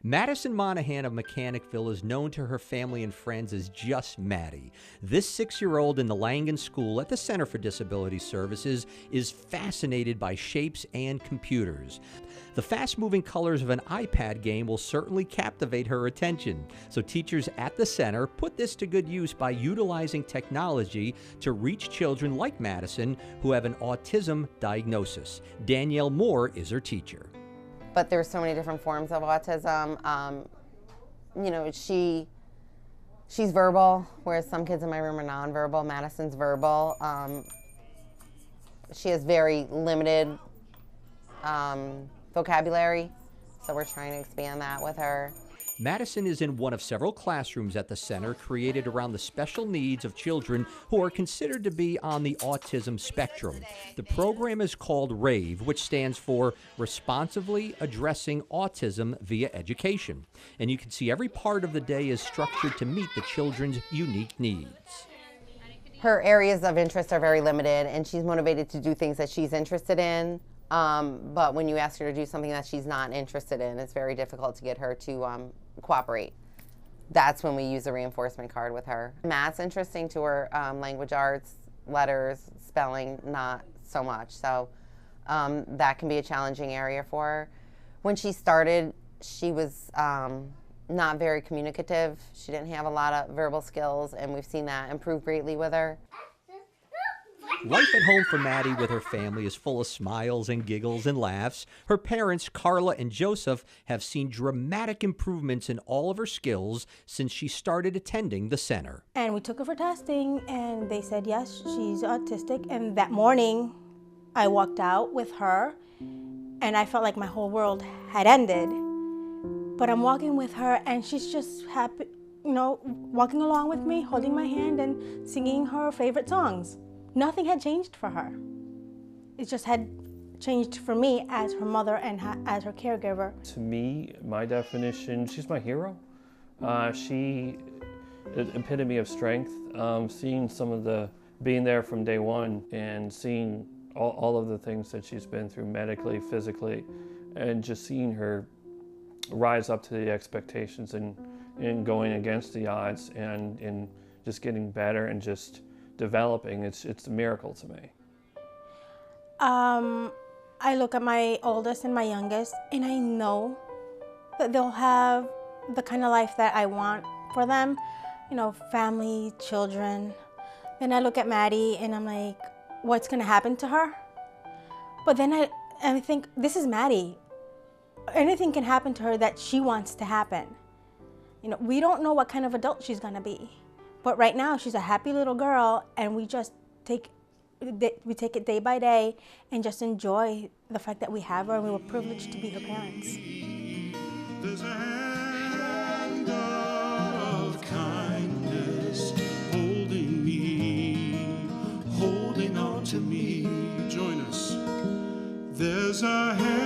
Madison Monahan of Mechanicville is known to her family and friends as just Maddie. This 6-year-old in the Langan School at the Center for Disability Services is fascinated by shapes and computers. The fast-moving colors of an iPad game will certainly captivate her attention. So teachers at the center put this to good use by utilizing technology to reach children like Madison who have an autism diagnosis. Danielle Moore is her teacher. But there's so many different forms of autism. You know, she's verbal, whereas some kids in my room are nonverbal. Madison's verbal. She has very limited vocabulary, so we're trying to expand that with her. Madison is in one of several classrooms at the center created around the special needs of children who are considered to be on the autism spectrum. The program is called RAVE, which stands for Responsively Addressing Autism Via Education. And you can see every part of the day is structured to meet the children's unique needs. Her areas of interest are very limited, and she's motivated to do things that she's interested in. But when you ask her to do something that she's not interested in, it's very difficult to get her to cooperate. That's when we use a reinforcement card with her. Math's interesting to her, language arts, letters, spelling, not so much. So that can be a challenging area for her. When she started, she was not very communicative. She didn't have a lot of verbal skills, and we've seen that improve greatly with her. Life at home for Maddie with her family is full of smiles and giggles and laughs. Her parents, Carla and Joseph, have seen dramatic improvements in all of her skills since she started attending the center. And we took her for testing, and they said, yes, she's autistic. And that morning, I walked out with her, and I felt like my whole world had ended. But I'm walking with her, and she's just happy, you know, walking along with me, holding my hand, and singing her favorite songs. Nothing had changed for her. It just had changed for me as her mother and as her caregiver. To me, my definition, she's my hero. She, epitome of strength. Seeing some of the, being there from day one and seeing all of the things that she's been through medically, physically, and just seeing her rise up to the expectations and going against the odds and just getting better and just developing, it's a miracle to me. I look at my oldest and my youngest, and I know that they'll have the kind of life that I want for them, you know, family, children. Then I look at Maddie and I'm like, what's gonna happen to her? But then I think, this is Maddie. Anything can happen to her that she wants to happen. You know, we don't know what kind of adult she's gonna be. But right now, she's a happy little girl, and we just take it day by day and just enjoy the fact that we have her, and we were privileged to be her parents. There's a hand of kindness holding me, holding on to me. Join us. There's a hand